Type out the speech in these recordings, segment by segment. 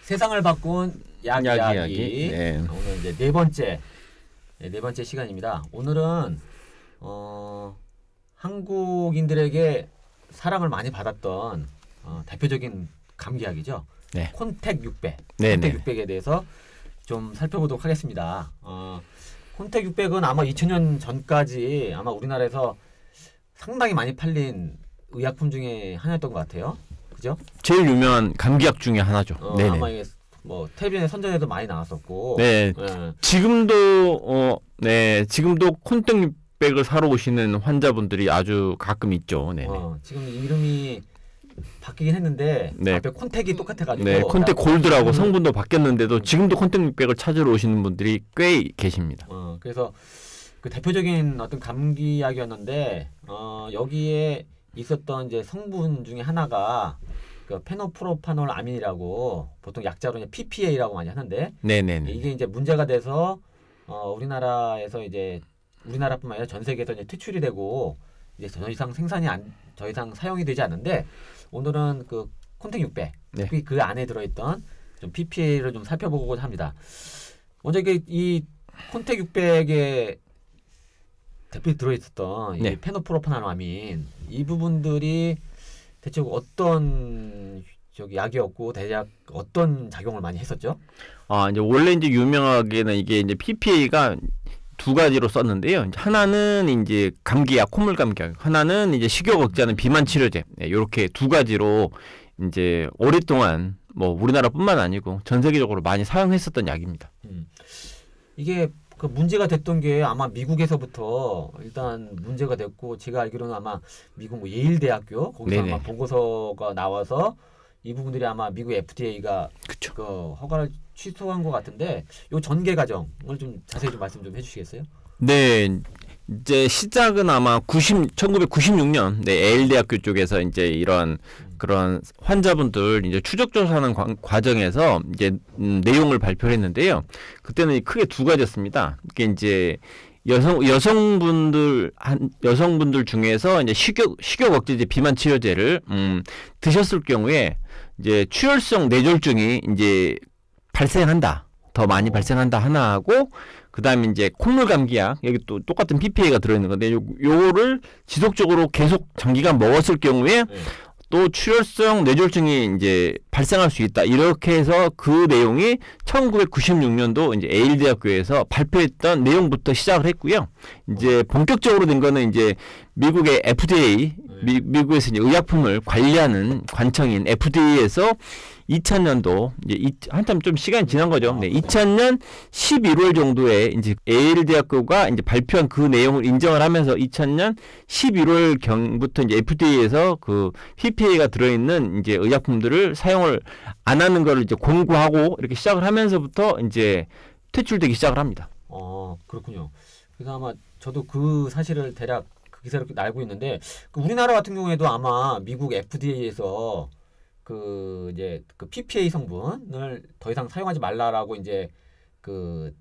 세상을 바꾼 약 이야기. 네. 오늘 이제 네 번째 시간입니다. 오늘은 한국인들에게 사랑을 많이 받았던 대표적인 감기약이죠. 네. 콘택 600. 네, 콘택 네. 600에 대해서 좀 살펴보도록 하겠습니다. 콘택 600은 아마 2000년 전까지 아마 우리나라에서 상당히 많이 팔린 의약품 중에 하나였던 것 같아요. 그죠? 제일 유명한 감기약 중에 하나죠. 네네. 아마 이게 뭐 텔레비전 선전에도 많이 나왔었고. 네. 지금도 지금도 콘택 600을 사러 오시는 환자분들이 아주 가끔 있죠. 네. 지금 이름이 바뀌긴 했는데 네. 앞에 콘택이 똑같아가지고. 네, 콘택 골드라고 성분도 바뀌었는데도 지금도 콘택 600을 찾으러 오시는 분들이 꽤 계십니다. 그래서 그 대표적인 어떤 감기약이었는데 여기에 있었던 이제 성분 중에 하나가 그 페노프로파놀 아민이라고 보통 약자로 이제 PPA라고 많이 하는데. 네네. 이게 이제 문제가 돼서 우리나라에서 이제 우리나라뿐만 아니라 전 세계에서 이제 퇴출이 되고 이제 더 이상 더 이상 사용이 되지 않는데 오늘은 그 콘택 600 네. 그 안에 들어있던 좀 PPA를 좀 살펴보고자 합니다. 먼저 이 콘택 600에 대표 들어있었던 네. 이 페노프로파놀 아민 이 부분들이 대체 어떤 약이었고 대략 어떤 작용을 많이 했었죠? 이제 원래 이제 유명하게는 이게 이제 PPA가 두 가지로 썼는데요. 하나는 이제 감기약, 콧물 감기약, 하나는 이제 식욕 억제하는 비만 치료제. 이렇게 두 가지로 이제 오랫동안 뭐 우리나라뿐만 아니고 전 세계적으로 많이 사용했었던 약입니다. 이게 그 문제가 됐던 게 아마 미국에서부터 일단 문제가 됐고 제가 알기로는 아마 미국 뭐 예일대학교 거기서 네네. 아마 보고서가 나와서 이 부분들이 아마 미국 FDA가 그쵸. 그 허가를 취소한 것 같은데 요 전개 과정을 좀 자세히 좀 말씀 좀 해주시겠어요? 네, 이제 시작은 아마 1996년 예일대학교 쪽에서 이제 이런 그런 환자분들 이제 추적 조사하는 과정에서 이제 내용을 발표했는데요. 그때는 크게 두 가지였습니다. 이게 이제 여성분들 중에서 이제 식욕 억제제 비만 치료제를 드셨을 경우에 이제 출혈성 뇌졸중이 이제 발생한다. 더 많이 발생한다 하나하고 그다음에 이제 콧물 감기약 여기 또 똑같은 PPA가 들어있는 건데 요거를 지속적으로 계속 장기간 먹었을 경우에 또 출혈성 뇌졸중이 이제 발생할 수 있다. 이렇게 해서 그 내용이 1996년도 이제 예일대학교에서 발표했던 내용부터 시작을 했고요. 이제 본격적으로 된 거는 이제 미국의 FDA, 미국에서 이제 의약품을 관리하는 관청인 FDA에서 2000년도 이제 한참 좀 시간이 지난 거죠. 네, 2000년 11월 정도에 이제 예일대학교가 이제 발표한 그 내용을 인정을 하면서 2000년 11월 경부터 이제 FDA에서 그 PPA가 들어있는 이제 의약품들을 사용을 안 하는 거를 이제 공고하고 이렇게 시작을 하면서부터 이제 퇴출되기 시작을 합니다. 그렇군요. 그래서 아마 저도 그 사실을 대략 그 기사를 알고 있는데 그 우리나라 같은 경우에도 아마 미국 FDA에서 그 이제 그 PPA 성분을 더 이상 사용하지 말라라고 이제 그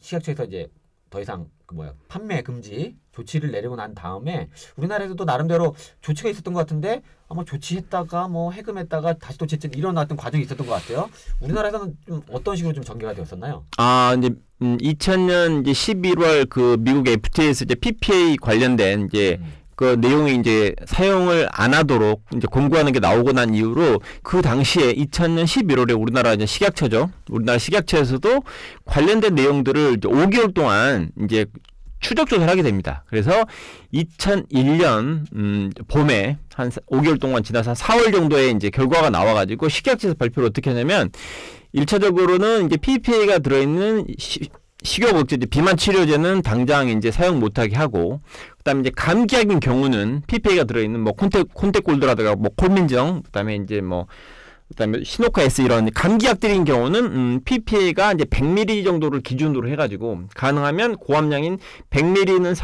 식약처에서 이제 더 이상 그 판매 금지 조치를 내리고 난 다음에 우리나라에서도 나름대로 조치가 있었던 것 같은데 아마 조치했다가 뭐 해금했다가 다시 또 재차 일어났던 과정이 있었던 것 같아요. 우리나라에서는 좀 어떤 식으로 좀 전개가 되었었나요? 이제 2000년 이제 11월 그 미국 FDA에서 이제 PPA 관련된 이제 그 내용이 이제 사용을 안 하도록 이제 공고하는 게 나오고 난 이후로 그 당시에 2000년 11월에 우리나라 이제 식약처죠. 우리나라 식약처에서도 관련된 내용들을 이제 5개월 동안 이제 추적 조사를 하게 됩니다. 그래서 2001년 봄에 한 5개월 동안 지나서 한 4월 정도에 이제 결과가 나와가지고 식약처에서 발표를 어떻게 하냐면 1차적으로는 이제 PPA가 들어있는 식욕 억제제 비만 치료제는 당장 이제 사용 못하게 하고 그다음에 이제 감기약인 경우는 PPA가 들어있는 뭐 콘택골드라든가 뭐 콜민정 그다음에 이제 뭐 그다음에 시노카 S 이런 감기약들인 경우는 PPA가 이제 100ml 정도를 기준으로 해가지고 가능하면 고함량인 100ml는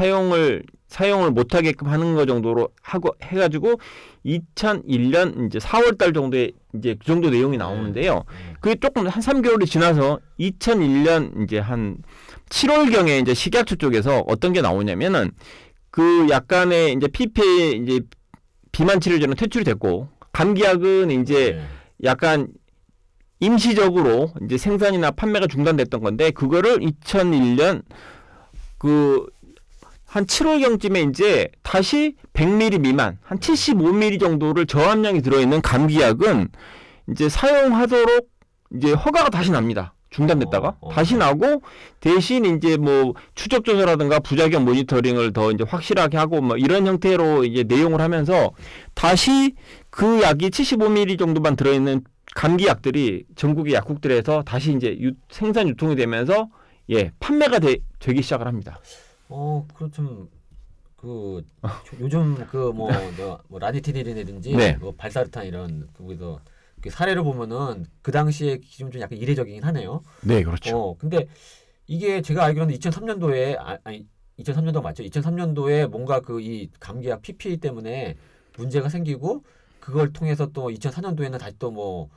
사용을 못하게끔 하는 거 정도로 하고 해가지고 2001년 이제 4월달 정도에 이제 그 정도 내용이 나오는데요. 그게 조금 한 3개월이 지나서 2001년 이제 한 7월경에 이제 식약처 쪽에서 어떤 게 나오냐면은 그 약간의 이제 PPA 이제 비만 치료제는 퇴출이 됐고 감기약은 이제 약간 임시적으로 이제 생산이나 판매가 중단됐던 건데 그거를 2001년 그 한 7월경쯤에 이제 다시 100ml 미만, 한 75ml 정도를 저함량이 들어있는 감기약은 이제 사용하도록 이제 허가가 다시 납니다. 중단됐다가 다시 나고 대신 이제 뭐 추적 조사라든가 부작용 모니터링을 더 이제 확실하게 하고 뭐 이런 형태로 이제 내용을 하면서 다시 그 약이 75ml 정도만 들어있는 감기약들이 전국의 약국들에서 다시 이제 생산 유통이 되면서 예 판매가 되기 시작을 합니다. 그렇죠. 요즘 뭐 라니티닐이라든지 네. 뭐 발사르탄 이런 거기서 사례를 보면은 그 당시에 기준 좀 약간 이례적이긴 하네요. 네, 그렇죠. 근데 이게 제가 알기로는 2003년도에 아니 2003년도 맞죠? 2003년도에 뭔가 이 감기약 PPA 때문에 문제가 생기고 그걸 통해서 또 2004년도에는 다시 또 뭐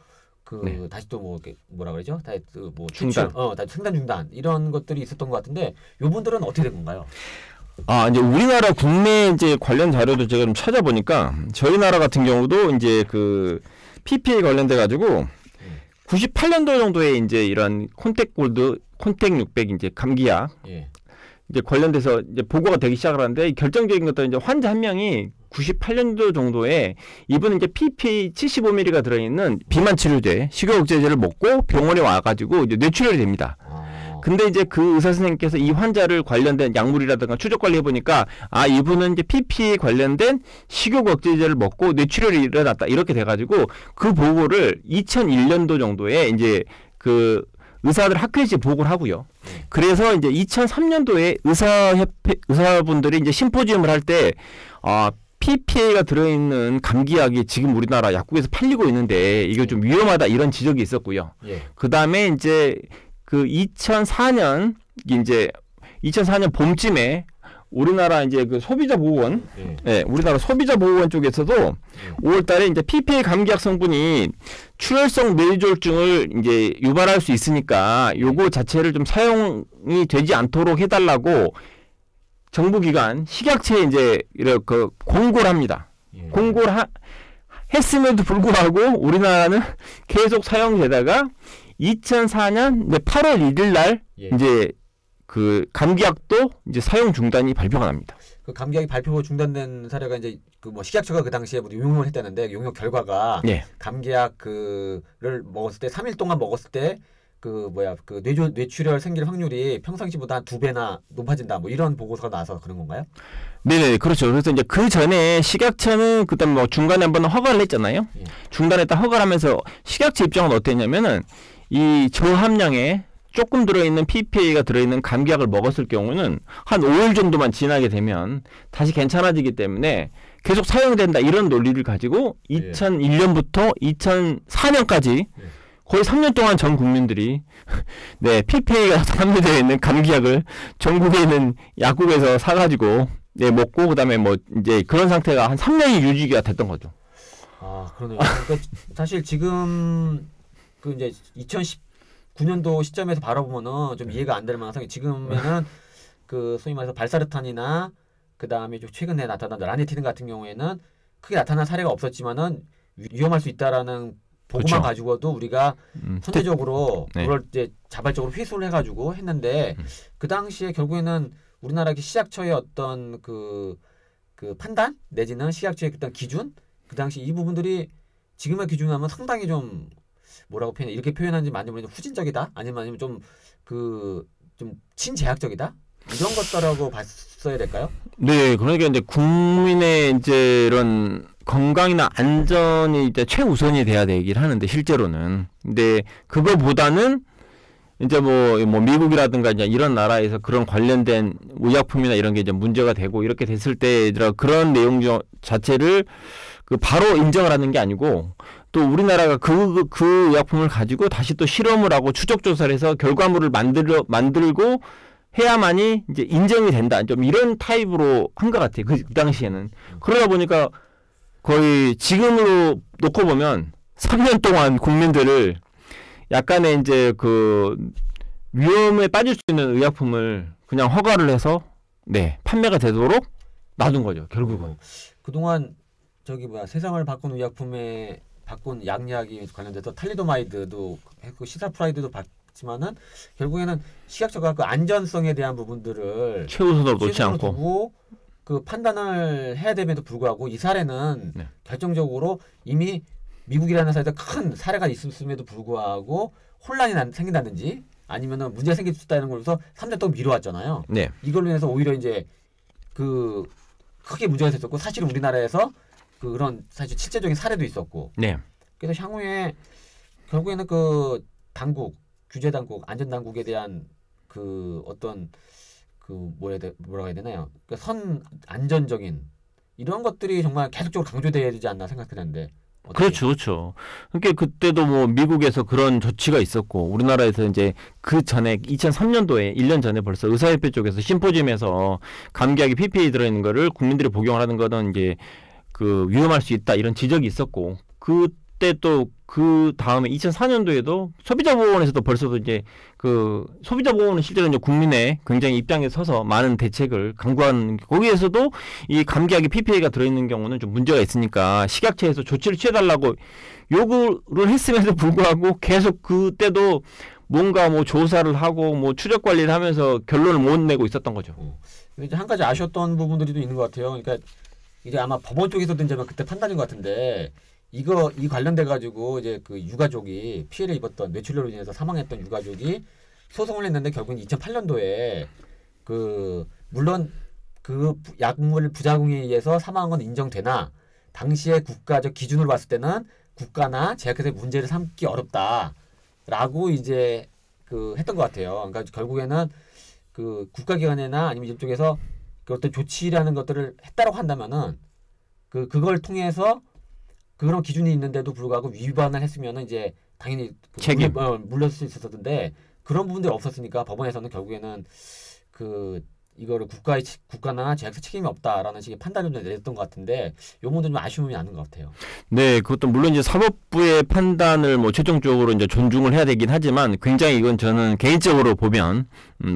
네. 다시 또 뭐 뭐라 그러죠? 다시 뭐 중단. 다시 생산 중단 이런 것들이 있었던 것 같은데 요분들은 어떻게 된 건가요? 이제 우리나라 국내 이제 관련 자료도 제가 좀 찾아보니까 저희 나라 같은 경우도 이제 그 PPA 관련돼 가지고 98년도 정도에 이제 이런 콘택골드, 콘택 600 이제 감기약 예. 이제 관련돼서 이제 보고가 되기 시작을 하는데 결정적인 것도 이제 환자 한 명이 98년도 정도에 이분은 이제 PPA 75ml가 들어있는 비만 치료제, 식욕억제제를 먹고 병원에 와가지고 이제 뇌출혈이 됩니다. 근데 이제 그 의사 선생님께서 이 환자를 관련된 약물이라든가 추적 관리해 보니까 이분은 이제 PPA 관련된 식욕 억제제를 먹고 뇌출혈이 일어났다 이렇게 돼가지고 그 보고를 2001년도 정도에 이제 그 의사들 학회지 보고를 하고요. 그래서 이제 2003년도에 의사분들이 이제 심포지움을 할 때 PPA가 들어있는 감기약이 지금 우리나라 약국에서 팔리고 있는데 이게 좀 위험하다 이런 지적이 있었고요. 예. 그 다음에 이제 그 2004년 봄쯤에 우리나라 이제 그 소비자보호원, 우리나라 소비자보호원 쪽에서도 5월달에 이제 PPA 감기약 성분이 출혈성 뇌졸중을 이제 유발할 수 있으니까 요거 자체를 좀 사용이 되지 않도록 해달라고 정부기관 식약처에 이제 이렇게 공고를 합니다. 공고를 했음에도 불구하고 우리나라는 계속 사용되다가 2004년 8월 1일 날 이제 그 감기약도 이제 사용 중단이 발표가 납니다. 그 감기약이 발표 중단된 사례가 이제 그 뭐 식약처가 그 당시에 뭐 용역을 했다는데 용역 결과가 감기약 그를 먹었을 때 3일 동안 먹었을 때 그 뇌출혈 생길 확률이 평상시보다 한 2배나 높아진다 뭐 이런 보고서가 나와서 그런 건가요? 네네 그렇죠. 그래서 이제 그 전에 식약처는 그다음 뭐 중간에 한번 허가를 했잖아요. 중단했다 허가를 하면서 식약처 입장은 어땠냐면은 이 저함량에 조금 들어있는 PPA가 들어있는 감기약을 먹었을 경우는 한 5일 정도만 지나게 되면 다시 괜찮아지기 때문에 계속 사용된다 이런 논리를 가지고 2001년부터 2004년까지 거의 3년 동안 전 국민들이 PPA가 함유되어 있는 감기약을 전국에 있는 약국에서 사가지고 먹고 그다음에 뭐 이제 그런 상태가 한 3년이 유지가 됐던 거죠. 그러네요. 그러니까 사실 지금 그 이제 2019년도 시점에서 바라보면은 좀 이해가 안 될 만한 상황이 지금에는 그 소위 말해서 발사르탄이나 그 다음에 좀 최근에 나타난 라니티닌 같은 경우에는 크게 나타난 사례가 없었지만은 위험할 수 있다라는 보고만 그렇죠. 가지고도 우리가 선제적으로 그걸 이제 자발적으로 회수를 해가지고 했는데 그 당시에 결국에는 우리나라 식약처의 어떤 그 판단 내지는 식약처의 어떤 기준 그 당시 이 부분들이 지금의 기준으로 하면 상당히 좀 뭐라고 표현해 이렇게 표현하는지 많이 모르겠는데 후진적이다 아니면 좀 친제약적이다 이런 것들하고 봤어야 될까요? 네, 그러니까 이제 국민의 이제 이런 건강이나 안전이 이제 최우선이 돼야 되긴 하는데 실제로는 근데 그거보다는 이제 뭐 미국이라든가 이제 이런 나라에서 그런 관련된 의약품이나 이런 게 이제 문제가 되고 이렇게 됐을 때 그런 내용 자체를 바로 인정을 하는 게 아니고 또 우리나라가 그 의약품을 가지고 다시 또 실험을 하고 추적 조사를 해서 결과물을 만들고 해야만이 이제 인정이 된다. 좀 이런 타입으로 한 것 같아요. 그 당시에는. 그러다 보니까 거의 지금으로 놓고 보면 3년 동안 국민들을 약간의 이제 그 위험에 빠질 수 있는 의약품을 그냥 허가를 해서 판매가 되도록 놔둔 거죠. 결국은. 그동안 세상을 바꾼 의약품의 바꾼 약약이 관련돼서 탈리도마이드도 했고 시사프라이드도 받지만은 결국에는 시각적으로 그 안전성에 대한 부분들을 최우선으로 놓지 최우선으로 않고. 두고 그 판단을 해야 됨에도 불구하고 이 사례는 네. 결정적으로 이미 미국이라는 사회에서 큰 사례가 있음에도 불구하고 혼란이 생긴다든지 아니면은 문제가 생길 수 있다는 걸로서 3년 동안 미뤄왔잖아요. 네. 이걸로 인해서 오히려 이제 그 크게 문제가 됐었고 사실은 우리나라에서 그런 사실 실제적인 사례도 있었고. 네. 그래서 향후에 결국에는 그 당국, 규제 당국, 안전 당국에 대한 그 어떤 그 뭐라고 해야 되나요? 그 선 안전적인 이런 것들이 정말 계속적으로 강조돼야 되지 않나 생각하는데. 그렇죠, 그렇죠. 그러니까 그때도 뭐 미국에서 그런 조치가 있었고 우리나라에서 이제 그 전에 2003년도에 1년 전에 벌써 의사협회 쪽에서 심포지엄에서 감기약이 PPA 들어있는 거를 국민들이 복용을 하는 거는 이제 그 위험할 수 있다 이런 지적이 있었고 그때 또 그 다음에 2004년도에도 소비자보호원에서도 벌써도 이제 그 소비자보호원은 실제로 이제 국민의 굉장히 입장에 서서 많은 대책을 강구한 거기에서도 이 감기약이 PPA가 들어있는 경우는 좀 문제가 있으니까 식약처에서 조치를 취해달라고 요구를 했음에도 불구하고 계속 그때도 뭔가 뭐 조사를 하고 뭐 추적 관리를 하면서 결론을 못 내고 있었던 거죠. 근데 이제 한 가지 아쉬웠던 부분들이 또 있는 것 같아요. 그러니까 이제 아마 법원 쪽에서도 이제 그때 판단인 것 같은데 이 관련돼 가지고 이제 그 유가족이 피해를 입었던 뇌출혈로 인해서 사망했던 유가족이 소송을 했는데 결국은 2008년도에 그 물론 그 약물 부작용에 의해서 사망한 건 인정되나 당시에 국가적 기준으로 봤을 때는 국가나 제약회사의 문제를 삼기 어렵다라고 이제 그 했던 것 같아요. 그러니까 결국에는 그 국가기관이나 아니면 이쪽에서 그 어떤 조치라는 것들을 했다라고 한다면은 그걸 통해서 그런 기준이 있는데도 불구하고 위반을 했으면은 이제 당연히 책임 물러설 수 있었는데 그런 부분들이 없었으니까 법원에서는 결국에는 그 이거를 국가나 제약사 책임이 없다라는 식의 판단을 내렸던 것 같은데 요 부분도 좀 아쉬움이 나는 것 같아요. 네, 그것도 물론 이제 사법부의 판단을 뭐 최종적으로 이제 존중을 해야 되긴 하지만 굉장히 이건 저는 개인적으로 보면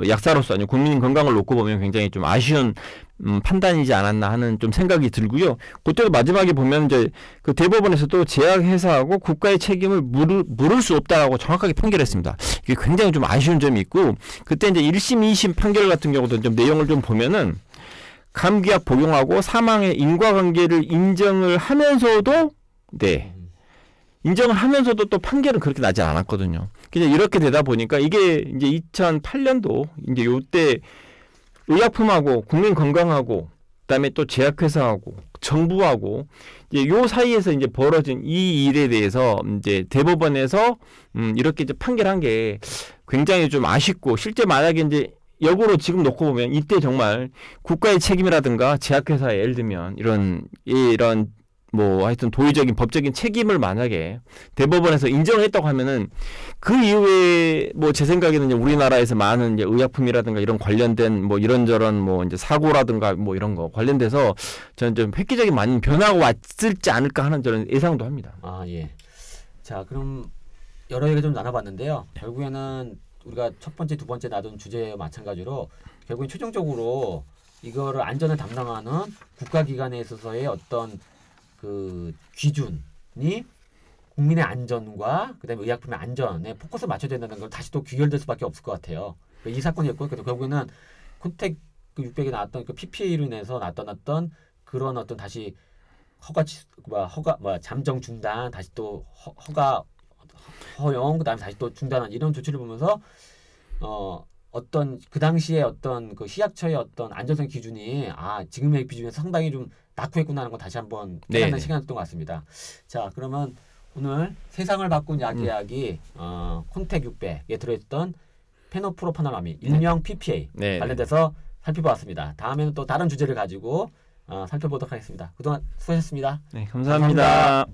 약사로서 아니면 국민 건강을 놓고 보면 굉장히 좀 아쉬운 판단이지 않았나 하는 좀 생각이 들고요. 그때도 마지막에 보면 이제 그 대법원에서도 제약회사하고 국가의 책임을 물을 수 없다라고 정확하게 판결했습니다. 이게 굉장히 좀 아쉬운 점이 있고 그때 이제 1심, 2심 판결 같은 경우도 좀 내용을 좀 보면은 감기약 복용하고 사망의 인과관계를 인정을 하면서도 인정을 하면서도 또 판결은 그렇게 나지 않았거든요. 그냥 이렇게 되다 보니까 이게 이제 2008년도 이제 요때 의약품하고 국민 건강하고 그다음에 또 제약회사하고 정부하고 이제 요 사이에서 이제 벌어진 이 일에 대해서 이제 대법원에서 이렇게 이제 판결한 게 굉장히 좀 아쉽고 실제 만약에 이제 역으로 지금 놓고 보면 이때 정말 국가의 책임이라든가 제약회사의 예를 들면 이런 뭐 하여튼 도의적인 법적인 책임을 만약에 대법원에서 인정을 했다고 하면은 그 이후에 뭐 제 생각에는 이제 우리나라에서 많은 이제 의약품이라든가 이런 관련된 뭐 이런저런 뭐 이제 사고라든가 뭐 이런 거 관련돼서 저는 좀 획기적인 많은 변화가 왔을지 않을까 하는 저는 예상도 합니다. 아, 예. 자, 그럼 여러 얘기 좀 나눠봤는데요. 결국에는 우리가 첫 번째, 두 번째 놔둔 주제와 마찬가지로 결국엔 최종적으로 이거를 안전을 담당하는 국가기관에 있어서의 어떤 그 기준이 국민의 안전과 그다음에 의약품의 안전에 포커스를 맞춰야 된다는 걸 다시 또 귀결될 수밖에 없을 것 같아요. 이 사건이었고 결국에는 콘택 그 600에 나왔던 그 PPA로 인해서 나타났던 그런 어떤 다시 잠정 중단 다시 또 허용 그다음에 다시 또 중단한 이런 조치를 보면서 어떤 그 당시에 어떤 그 시약처의 어떤 안전성 기준이 지금의 기준에서 상당히 좀 낙후했구나라는 걸 다시 한번 깨닫는 시간이었던 것 같습니다. 자, 그러면 오늘 세상을 바꾼 약이 콘택 600에 들어있던 페노프로파놀라민 일명 PPA 관련돼서 살펴보았습니다. 다음에는 또 다른 주제를 가지고 살펴보도록 하겠습니다. 그동안 수고하셨습니다. 네, 감사합니다.